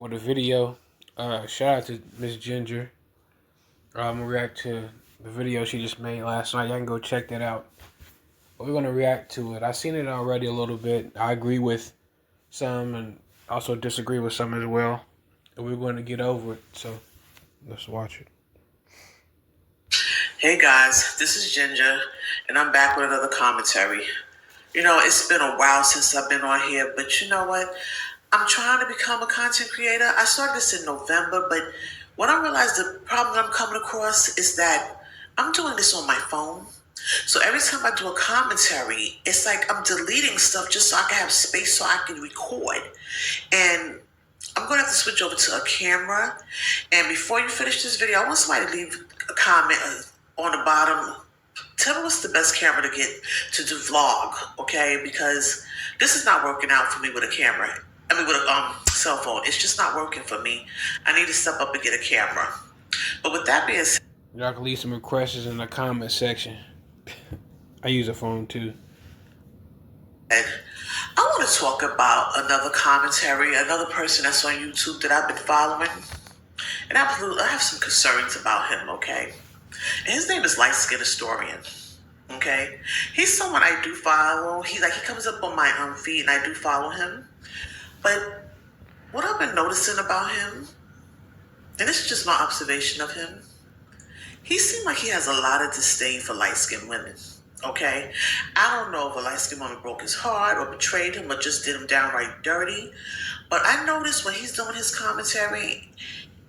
for the video. Shout out to Miss Ginger. I'm gonna react to the video she just made last night. Y'all can go check that out. But we're gonna react to it. I've seen it already a little bit. I agree with some and also disagree with some as well. And we're going to get over it. So let's watch it. Hey guys, this is Ginger, and I'm back with another commentary. You know, it's been a while since I've been on here, but you know what? I'm trying to become a content creator. I started this in November, but what I realized the problem I'm coming across is that I'm doing this on my phone. So every time I do a commentary, it's like I'm deleting stuff just so I can have space so I can record. And I'm going to have to switch over to a camera. And before you finish this video, I want somebody to leave a comment on the bottom. Tell me what's the best camera to get to do vlog, okay? Because this is not working out for me with a camera. I mean, with a cell phone. It's just not working for me. I need to step up and get a camera. But with that being said, y'all can leave some requests in the comment section. I use a phone too. I want to talk about another commentary, another person that's on YouTube that I've been following. And I have some concerns about him, okay? And his name is Lightskin Historian. Okay, he's someone I do follow. He comes up on my feed, and I do follow him. But what I've been noticing about him, and this is just my observation of him, he seemed like he has a lot of disdain for light-skinned women. Okay, I don't know if a light-skinned woman broke his heart or betrayed him or just did him downright dirty. But I noticed when he's doing his commentary,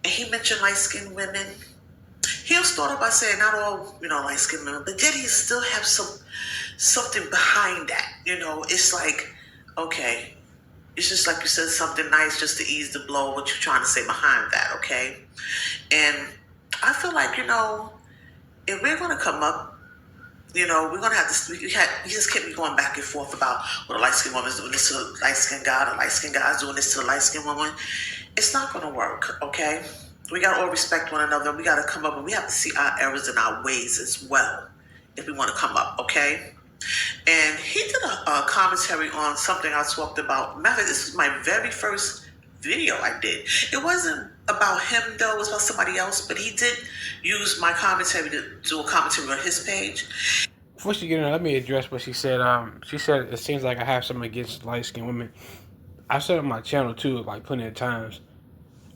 and he mentioned light-skinned women, he'll start off by saying not all, light-skinned women, but then he still have something behind that. It's like, okay, it's just like you said something nice just to ease the blow of what you're trying to say behind that, okay? And I feel like, if we're going to come up, we're going to have to, you just keep me going back and forth about what a light-skinned woman's doing this to a light-skinned guy, a light-skinned guy's doing this to a light-skinned woman. It's not going to work, okay? We got to all respect one another. We got to come up and we have to see our errors and our ways as well if we want to come up, okay? And he did a commentary on something I talked about. Matter of fact, this was my very first video I did. It wasn't about him, though. It was about somebody else. But he did use my commentary to do a commentary on his page. Before she get in, let me address what she said. She said it seems like I have something against light-skinned women. I've said on my channel, too, like plenty of times.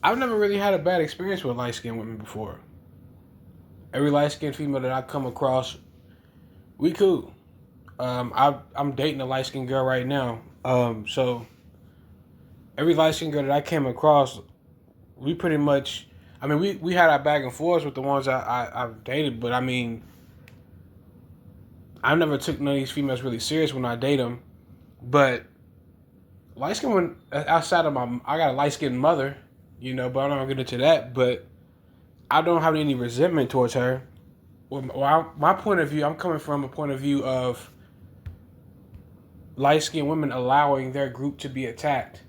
I've never really had a bad experience with light-skinned women before. Every light-skinned female that I come across, we cool. I'm dating a light-skinned girl right now. So every light-skinned girl that I came across, we pretty much, we had our back and forth with the ones I've dated, but I never took none of these females really serious when I date them. But light-skinned women, outside of I got a light-skinned mother, but I'm not going to get into that. But I don't have any resentment towards her. Well, my point of view, I'm coming from a point of view of light-skinned women allowing their group to be attacked.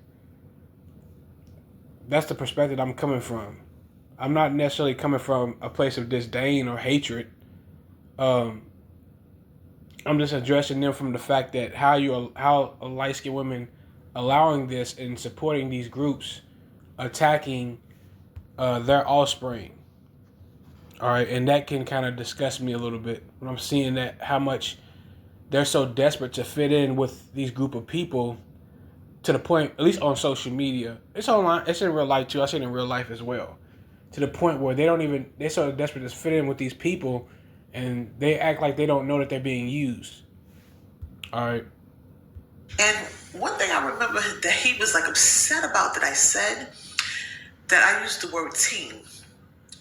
That's the perspective I'm coming from. I'm not necessarily coming from a place of disdain or hatred. I'm just addressing them from the fact that how a light-skinned women allowing this and supporting these groups attacking their offspring. All right, and that can kind of disgust me a little bit when I'm seeing that how much they're so desperate to fit in with these group of people to the point, at least on social media. It's online, it's in real life too. I see it in real life as well. To the point where they're so desperate to fit in with these people and they act like they don't know that they're being used. All right. And one thing I remember that he was upset about that I said that I used the word team.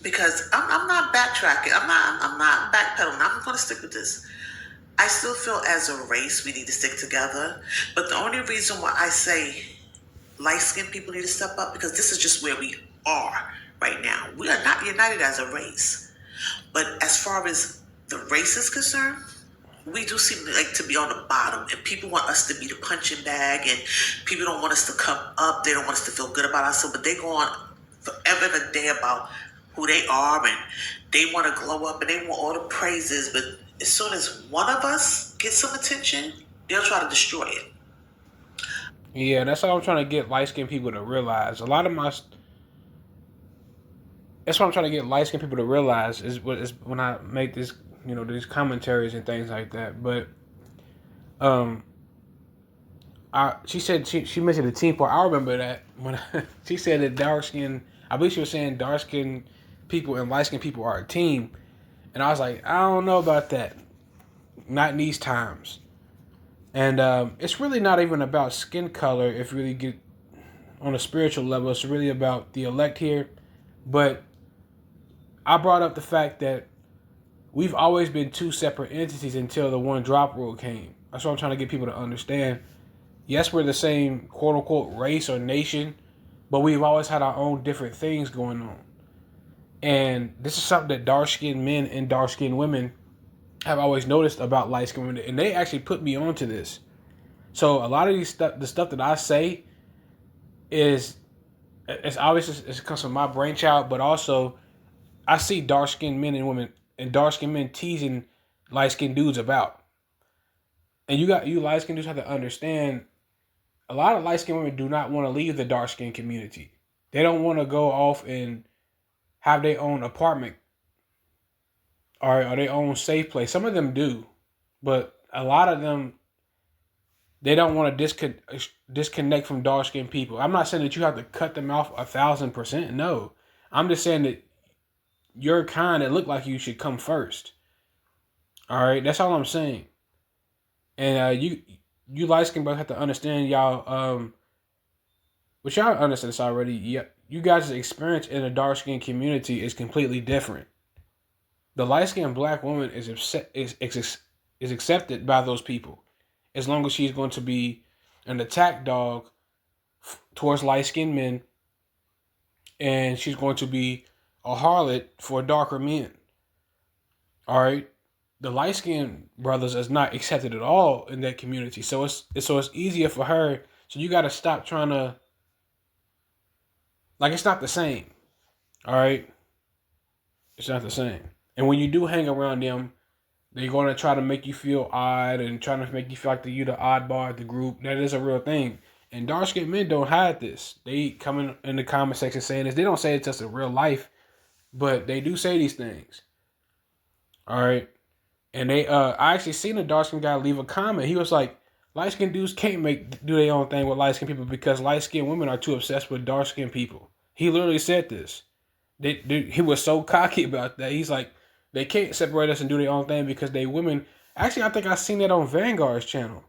Because I'm not backtracking. I'm not backpedaling. I'm going to stick with this. I still feel as a race we need to stick together. But the only reason why I say light-skinned people need to step up, because this is just where we are right now. We are not united as a race. But as far as the race is concerned, we do seem to be on the bottom. And people want us to be the punching bag. And people don't want us to come up. They don't want us to feel good about ourselves. But they go on forever and a day about who they are, and they want to glow up, and they want all the praises. But as soon as one of us gets some attention, they'll try to destroy it. Yeah, that's all I'm trying to get light-skinned people to realize. A lot of my That's what I'm trying to get light skinned people to realize is when I make this, these commentaries and things like that. But um, she said she mentioned the team part. I remember that when she said that dark skin. I believe she was saying dark skin people and light skinned people are a team, and I was like, I don't know about that. Not in these times. And it's really not even about skin color. If you really get on a spiritual level, it's really about the elect here. But I brought up the fact that we've always been two separate entities until the one drop rule came. That's what I'm trying to get people to understand. Yes, we're the same quote unquote race or nation, but we've always had our own different things going on. And this is something that dark skinned men and dark skinned women have always noticed about light skinned women. And they actually put me onto this. So a lot of the stuff that I say it's obvious it comes from my brainchild, but also I see dark skinned men and women and dark skinned men teasing light skinned dudes about. And you light skinned dudes have to understand a lot of light skinned women do not want to leave the dark skinned community. They don't want to go off and have their own apartment or their own safe place. Some of them do, but a lot of them they don't want to disconnect from dark skinned people. I'm not saying that you have to cut them off 1,000%. No, I'm just saying that your kind that look like you should come first. All right, that's all I'm saying. And you light skinned brothers have to understand y'all. Which y'all understand this already. Yeah, you guys' experience in the dark skinned community is completely different. The light skinned black woman is accepted by those people, as long as she's going to be an attack dog towards light skinned men, and she's going to be a harlot for darker men. All right, the light skinned brothers is not accepted at all in that community, so it's easier for her. So you got to stop trying to it's not the same. All right, it's not the same. And when you do hang around them, they're going to try to make you feel odd and trying to make you feel like you're the oddball at the group. That is a real thing. And dark skinned men don't hide this. They come in the comment section saying this. They don't say it just in real life, but they do say these things. All right. And I actually seen a dark skinned guy leave a comment. He was like, light skinned dudes can't do their own thing with light skinned people because light skinned women are too obsessed with dark skinned people. He literally said this. He was so cocky about that. He's like, they can't separate us and do their own thing because they women. Actually, I think I seen that on Vanguard's channel.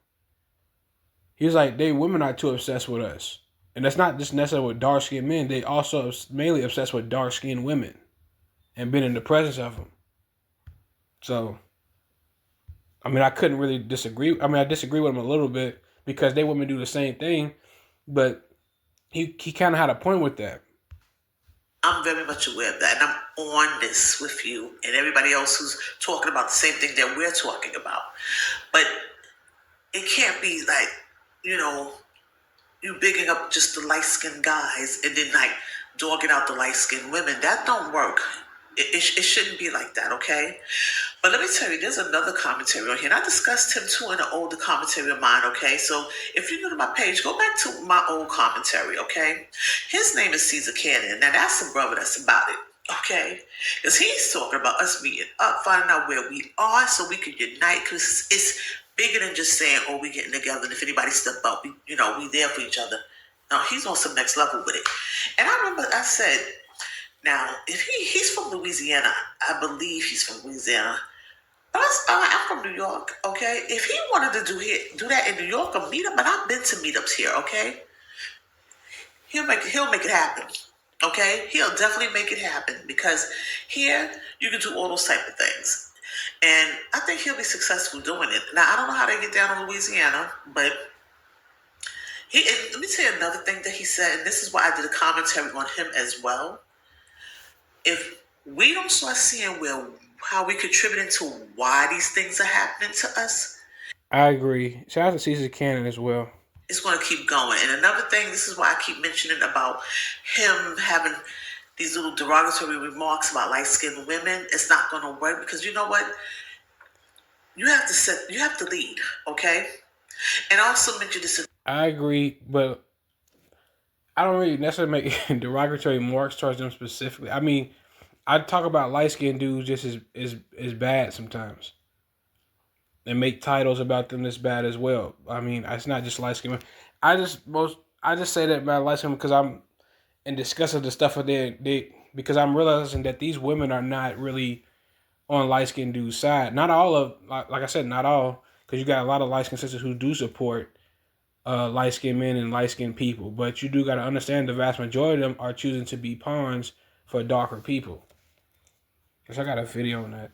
He was like, they women are too obsessed with us. And that's not just necessarily with dark skinned men. They also mainly obsessed with dark skinned women and been in the presence of them. So, I mean, I couldn't really disagree. I mean, I disagree with him a little bit because they women do the same thing. But he kind of had a point with that. I'm very much aware of that, and I'm on this with you and everybody else who's talking about the same thing that we're talking about. But it can't be like, you bigging up just the light-skinned guys and then like dogging out the light-skinned women. That don't work. It shouldn't be like that, okay? But let me tell you, there's another commentary on here. And I discussed him too in an older commentary of mine, okay? So if you're new to my page, go back to my old commentary, okay? His name is Caesar Cannon. Now that's a brother that's about it, okay? Because he's talking about us meeting up, finding out where we are so we can unite. Because it's bigger than just saying, oh, we getting together. And if anybody step up, we there for each other. No, he's on some next level with it. And I remember I said, now, if he's from Louisiana, I believe he's from Louisiana. But I'm from New York, okay? If he wanted to do that in New York, a meetup, and I've been to meetups here, okay? He'll make it happen, okay? He'll definitely make it happen because here you can do all those type of things, and I think he'll be successful doing it. Now I don't know how they get down in Louisiana, but let me tell you another thing that he said, and this is why I did a commentary on him as well. If we don't start seeing how we contributing to why these things are happening to us, I agree. Shout out to Caesar Cannon as well. It's going to keep going. And another thing, this is why I keep mentioning about him having these little derogatory remarks about light-skinned women. It's not going to work because you know what? You have to lead, okay? And I also mentioned this. I agree, but I don't really necessarily make derogatory remarks towards them specifically. I mean, I talk about light skinned dudes just as bad sometimes, and make titles about them that's bad as well. I mean, it's not just light skinned. I just say that about light skinned because I'm in discuss of the stuff that they because I'm realizing that these women are not really on light skinned dudes' side. Not all of like I said, not all, because you got a lot of light skinned sisters who do support light skinned men and light skinned people. But you do got to understand the vast majority of them are choosing to be pawns for darker people. Cause I got a video on that.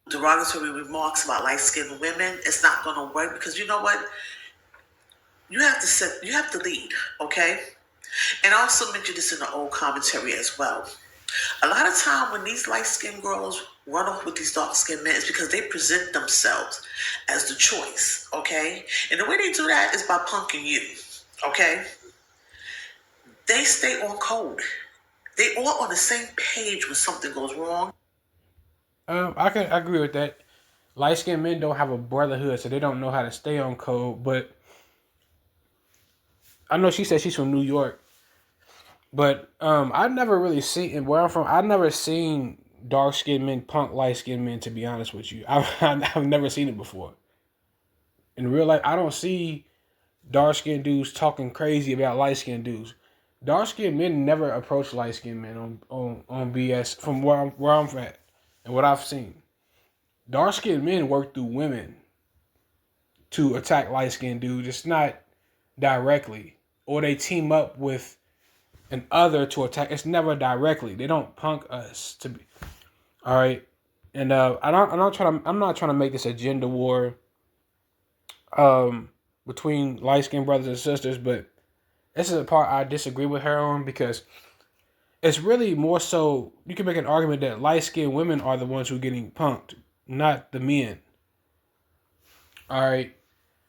Derogatory remarks about light-skinned women, it's not going to work because you know what? You have to lead, okay? And I also mentioned this in the old commentary as well. A lot of time when these light-skinned girls run off with these dark-skinned men, it's because they present themselves as the choice, okay? And the way they do that is by punking you, okay? They stay on code. They all on the same page when something goes wrong. I can agree with that. Light skinned men don't have a brotherhood, so they don't know how to stay on code. But I know she said she's from New York, but I've never really seen, and where I'm from, I've never seen dark skinned men punk light skinned men. To be honest with you, I've never seen it before. In real life, I don't see dark skinned dudes talking crazy about light skinned dudes. Dark skinned men never approach light skinned men on BS from where I'm at and what I've seen. Dark skinned men work through women to attack light skinned dudes. It's not directly. Or they team up with an other to attack. It's never directly. They don't punk us to be. All right. And I'm not trying to make this a gender war between light skinned brothers and sisters, but this is a part I disagree with her on because it's really more so you can make an argument that light skinned women are the ones who are getting punked, not the men. All right.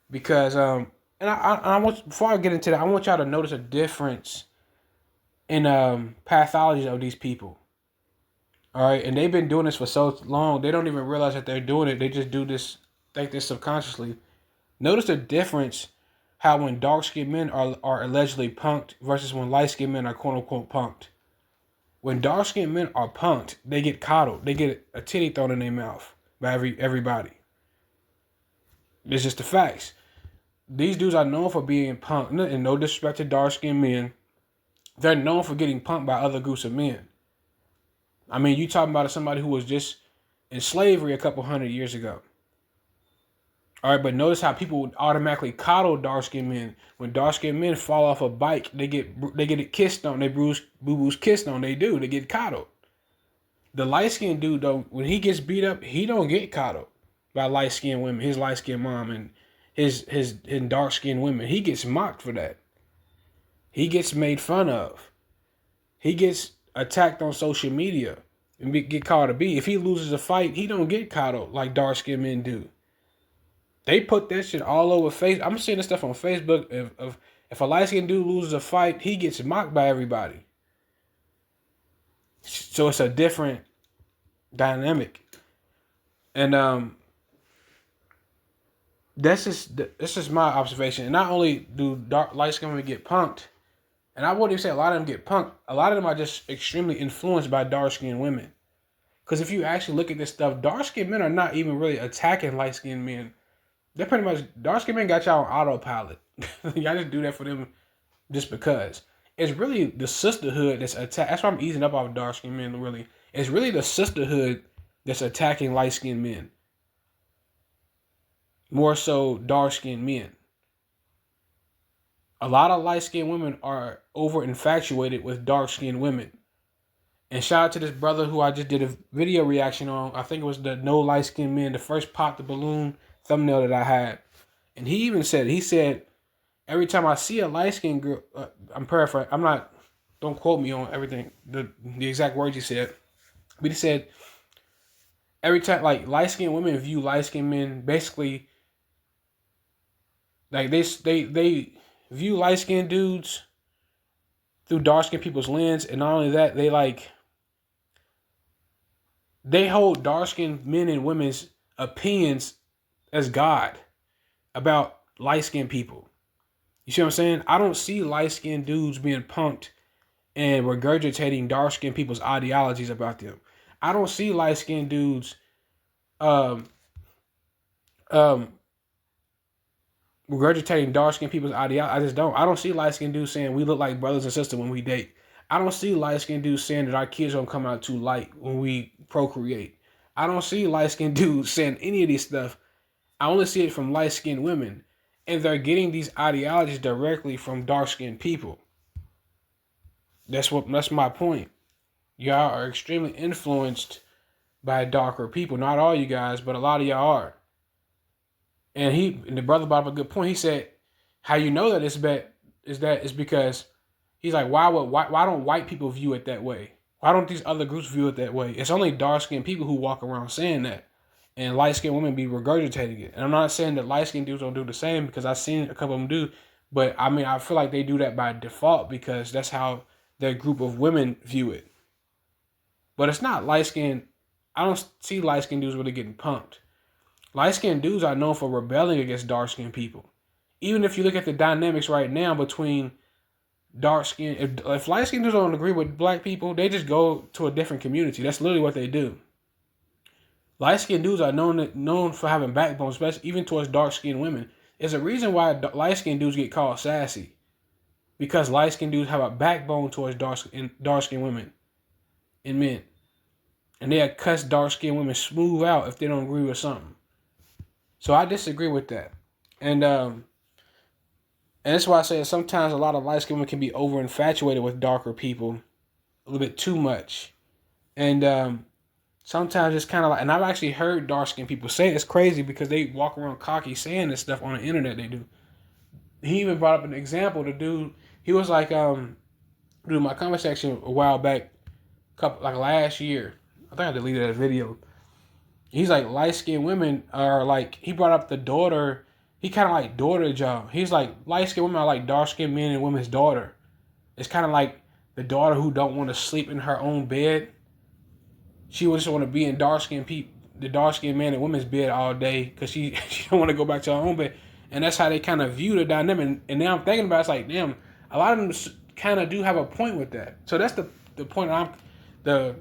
Because and I want, before I get into that, I want y'all to notice a difference in pathology of these people. All right, and they've been doing this for so long, they don't even realize that they're doing it. They just do this, think this subconsciously. Notice the difference how when dark skinned men are allegedly punked versus when light skinned men are quote unquote punked. When dark skinned men are punked, they get coddled. They get a titty thrown in their mouth by everybody. It's just the facts. These dudes are known for being punked, and no disrespect to dark skinned men. They're known for getting punked by other groups of men. I mean, you talking about somebody who was just in slavery a couple 100 years ago. All right, but notice how people would automatically coddle dark skinned men. When dark skinned men fall off a bike, they get it kissed on. They boo boos kissed on. They get coddled. The light skinned dude though, when he gets beat up, he don't get coddled by light skinned women. His light skinned mom and his dark skinned women. He gets mocked for that. He gets made fun of. He gets attacked on social media and get called a B. If he loses a fight, he don't get coddled like dark skinned men do. They put that shit all over Facebook. I'm seeing this stuff on Facebook. If a light skinned dude loses a fight, he gets mocked by everybody. So it's a different dynamic. And that's just my observation. And not only do light skinned women get punked, and I wouldn't even say a lot of them get punked. A lot of them are just extremely influenced by dark skinned women. Because if you actually look at this stuff, dark skinned men are not even really attacking light skinned men. They're pretty much, dark skinned men got y'all on autopilot. Y'all just do that for them just because. It's really the sisterhood that's attacked. That's why I'm easing up off dark skinned men, really. It's really the sisterhood that's attacking light skinned men. More so dark skinned men. A lot of light skinned women are over infatuated with dark skinned women. And shout out to this brother who I just did a video reaction on. I think it was the No Light Skinned Men, the first Pop the Balloon thumbnail that I had. And he even said, every time I see a light skinned girl, I'm paraphrasing, don't quote me on everything, the exact words he said. But he said, every time, like, light skinned women view light skinned men, basically, like, they view light skinned dudes through dark skinned people's lens. And not only that, they hold dark skinned men and women's opinions as God about light skinned people. You see what I'm saying? I don't see light skinned dudes being punked and regurgitating dark-skinned people's ideologies about them. I don't see light-skinned dudes um, um, regurgitating dark-skinned people's ideology. I just don't. I don't see light-skinned dudes saying we look like brothers and sisters when we date. I don't see light-skinned dudes saying that our kids don't come out too light when we procreate. I don't see light-skinned dudes saying any of these stuff. I only see it from light-skinned women. And they're getting these ideologies directly from dark-skinned people. That's my point. Y'all are extremely influenced by darker people. Not all you guys, but a lot of y'all are. And the brother brought up a good point. He said, how you know that it's bad is because he's like, why don't white people view it that way? Why don't these other groups view it that way? It's only dark-skinned people who walk around saying that. And light-skinned women be regurgitating it. And I'm not saying that light-skinned dudes don't do the same, because I've seen a couple of them do. But I mean, I feel like they do that by default because that's how their group of women view it. But it's not light-skinned. I don't see light-skinned dudes really getting pumped. Light-skinned dudes are known for rebelling against dark-skinned people. Even if you look at the dynamics right now between dark-skinned, if light-skinned dudes don't agree with black people, they just go to a different community. That's literally what they do. Light-skinned dudes are known for having backbone, especially even towards dark-skinned women. There's a reason why light-skinned dudes get called sassy. Because light-skinned dudes have a backbone towards dark-skinned women and men. And they'll cuss dark-skinned women smooth out if they don't agree with something. So I disagree with that. And that's why I say sometimes a lot of light-skinned women can be over-infatuated with darker people a little bit too much. And sometimes it's kind of like, and I've actually heard dark-skinned people say it's crazy because they walk around cocky saying this stuff on the internet. They do. He even brought up an example. The dude, he was like, dude, my comment section a while back, like last year. I think I deleted that video. He's like, light-skinned women are like, he brought up the daughter. He kind of like daughter job. He's like, light-skinned women are like dark-skinned men and women's daughter. It's kind of like the daughter who don't want to sleep in her own bed. She just want to be in the dark-skinned man and women's bed all day because she don't want to go back to her own bed. And that's how they kind of view the dynamic. And now I'm thinking about it, it's like, damn, a lot of them kind of do have a point with that. So that's the point the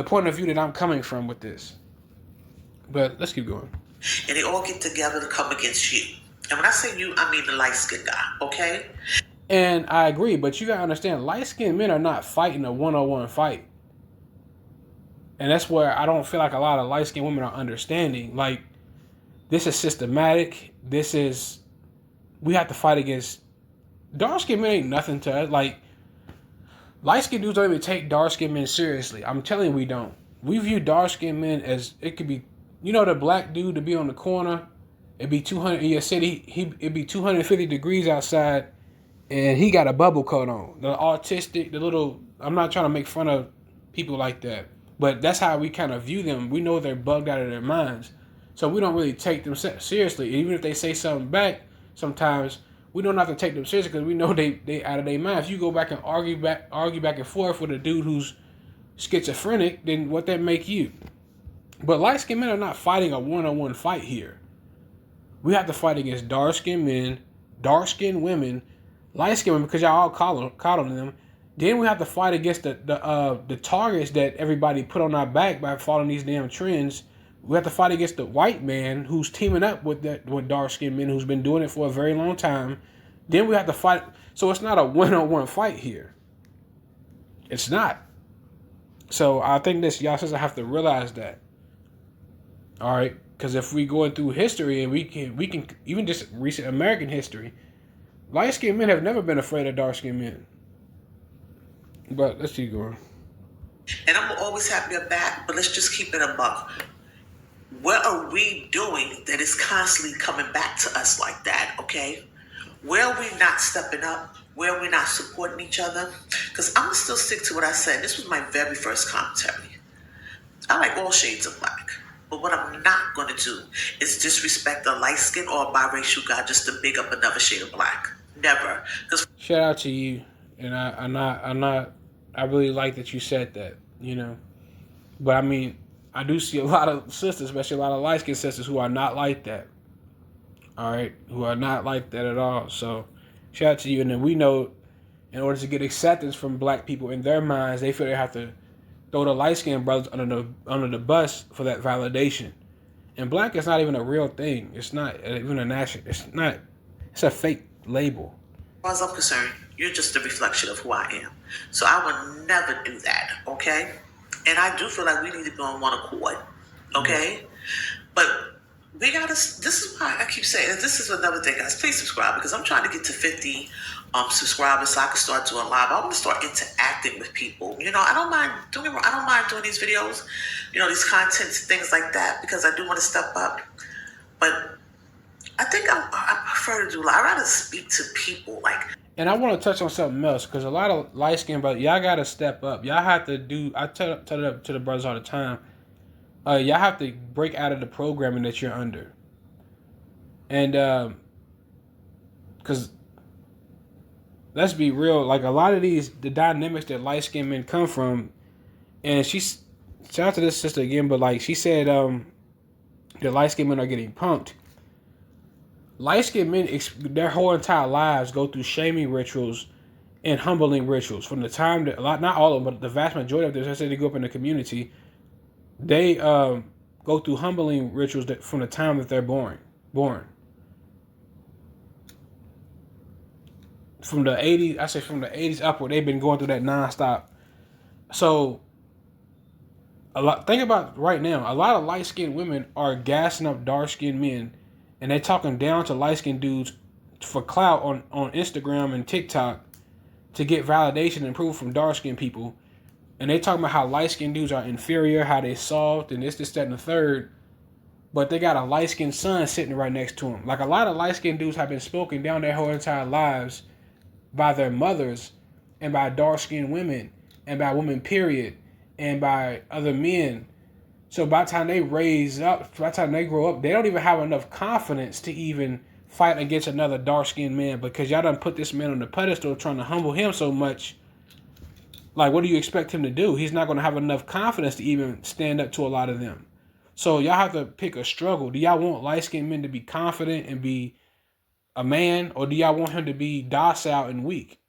point of view that I'm coming from with this. But let's keep going. And they all get together to come against you. And when I say you, I mean the light-skinned guy, okay? And I agree, but you got to understand, light-skinned men are not fighting a one-on-one fight. And that's where I don't feel like a lot of light-skinned women are understanding. Like, this is systematic. We have to fight against, dark-skinned men ain't nothing to us. Like, light-skinned dudes don't even take dark-skinned men seriously. I'm telling you, we don't. We view dark-skinned men as, it could be, the black dude to be on the corner, it'd be 200, in your city, it'd be 250 degrees outside, and he got a bubble coat on. The autistic, I'm not trying to make fun of people like that. But that's how we kind of view them. We know they're bugged out of their minds. So we don't really take them seriously. Even if they say something back, sometimes we don't have to take them seriously because we know they out of their mind. If you go back and argue back and forth with a dude who's schizophrenic, then what that make you? But light-skinned men are not fighting a one-on-one fight here. We have to fight against dark-skinned men, dark-skinned women, light-skinned women, because y'all all coddling them. Then we have to fight against the targets that everybody put on our back by following these damn trends. We have to fight against the white man who's teaming up with dark-skinned men who's been doing it for a very long time. Then we have to fight. So it's not a one-on-one fight here. It's not. So I think y'all sisters have to realize that. All right, because if we go through history and we can even just recent American history, light-skinned men have never been afraid of dark-skinned men. But let's keep going. And I'm always happy you're back, but let's just keep it a buck. What are we doing that is constantly coming back to us like that, okay? Where are we not stepping up? Where are we not supporting each other? Because I'm going to still stick to what I said. This was my very first commentary. I like all shades of black. But what I'm not going to do is disrespect a light-skinned or a biracial guy just to big up another shade of black. Never. Shout out to you. And I really like that you said that, But I mean, I do see a lot of sisters, especially a lot of light-skinned sisters who are not like that. All right? Who are not like that at all. So, shout out to you. And then we know in order to get acceptance from black people in their minds, they feel they have to throw the light skinned brothers under the bus for that validation. And black is not even a real thing. It's not even a national. It's not. It's a fake label. As I'm concerned, you're just a reflection of who I am. So I would never do that, okay? And I do feel like we need to be on one accord, okay? But we gotta, this is why I keep saying, and this is another thing, guys, please subscribe, because I'm trying to get to 50 subscribers so I can start doing live. I want to start interacting with people. You know, I don't mind doing these videos, you know, these contents, things like that, because I do want to step up. But I think I prefer to do, I'd rather speak to people, like. And I want to touch on something else, because a lot of light skinned brothers, y'all got to step up. Y'all have to do, I tell it to the brothers all the time, y'all have to break out of the programming that you're under. And, because let's be real, like a lot of the dynamics that light skinned men come from, and shout out to this sister again, but like she said, the light skinned men are getting punked. Light skinned men, their whole entire lives go through shaming rituals and humbling rituals. From the time that, not all of them, but the vast majority of them, as I said, they grew up in the community, they go through humbling rituals from the time that they're born. From the 80s, I say from the 80s upward, they've been going through that nonstop. So, think about right now, a lot of light-skinned women are gassing up dark-skinned men, and they're talking down to light-skinned dudes for clout on Instagram and TikTok to get validation and approval from dark-skinned people. And they talking about how light-skinned dudes are inferior, how they soft, and this, that, and the third. But they got a light-skinned son sitting right next to them. Like a lot of light-skinned dudes have been spoken down their whole entire lives by their mothers and by dark-skinned women and by women, period, and by other men. So by the time they grow up, they don't even have enough confidence to even fight against another dark-skinned man, because y'all done put this man on the pedestal trying to humble him so much. Like, what do you expect him to do? He's not going to have enough confidence to even stand up to a lot of them. So y'all have to pick a struggle. Do y'all want light-skinned men to be confident and be a man, or do y'all want him to be docile and weak?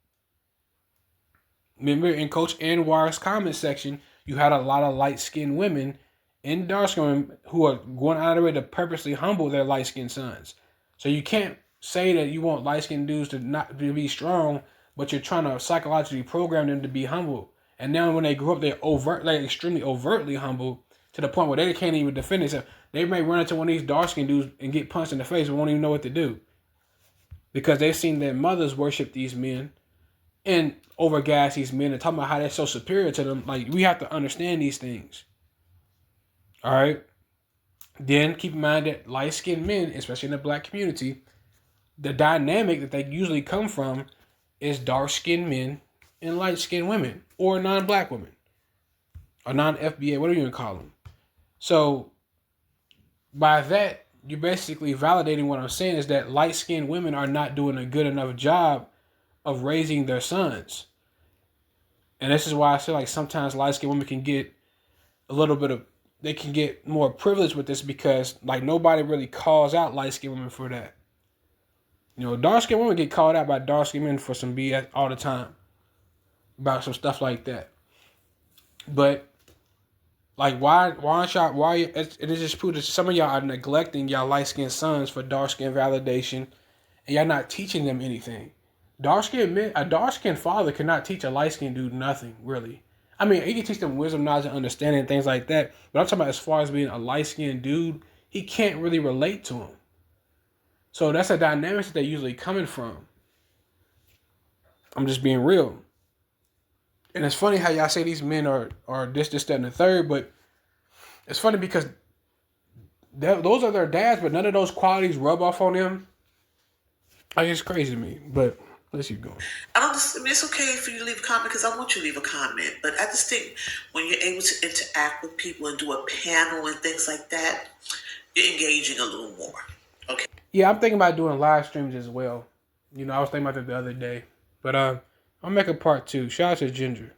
Remember, in Coach Anwar's comment section, you had a lot of light-skinned women and dark-skinned women who are going out of their way to purposely humble their light-skinned sons. So you can't say that you want light-skinned dudes to be strong, but you're trying to psychologically program them to be humble. And now when they grow up, they're extremely overtly humble to the point where they can't even defend themselves. They may run into one of these dark-skinned dudes and get punched in the face and won't even know what to do, because they've seen their mothers worship these men and overgas these men and talking about how they're so superior to them. Like, we have to understand these things. All right? Then keep in mind that light-skinned men, especially in the black community, the dynamic that they usually come from is dark-skinned men and light-skinned women, or non-black women, or non-FBA, whatever you want to call them. So by that, you're basically validating what I'm saying, is that light-skinned women are not doing a good enough job of raising their sons. And this is why I feel like sometimes light-skinned women can get they can get more privilege with this, because like nobody really calls out light-skinned women for that. You know, dark-skinned women get called out by dark-skinned men for some BS all the time about some stuff like that. But like, it is just proof that some of y'all are neglecting y'all light-skinned sons for dark-skinned validation, and y'all not teaching them anything. A dark-skinned father cannot teach a light-skinned dude nothing, really. I mean, he can teach them wisdom, knowledge, and understanding, and things like that. But I'm talking about as far as being a light-skinned dude, he can't really relate to him. So that's a dynamic that they're usually coming from. I'm just being real. And it's funny how y'all say these men are this, that, and the third, but it's funny because those are their dads, but none of those qualities rub off on them. Like, it's crazy to me, but let's keep going. It's okay for you to leave a comment, because I want you to leave a comment. But I just think when you're able to interact with people and do a panel and things like that, you're engaging a little more. Okay. Yeah, I'm thinking about doing live streams as well. You know, I was thinking about that the other day. But I'll make a part 2. Shout out to Ginger.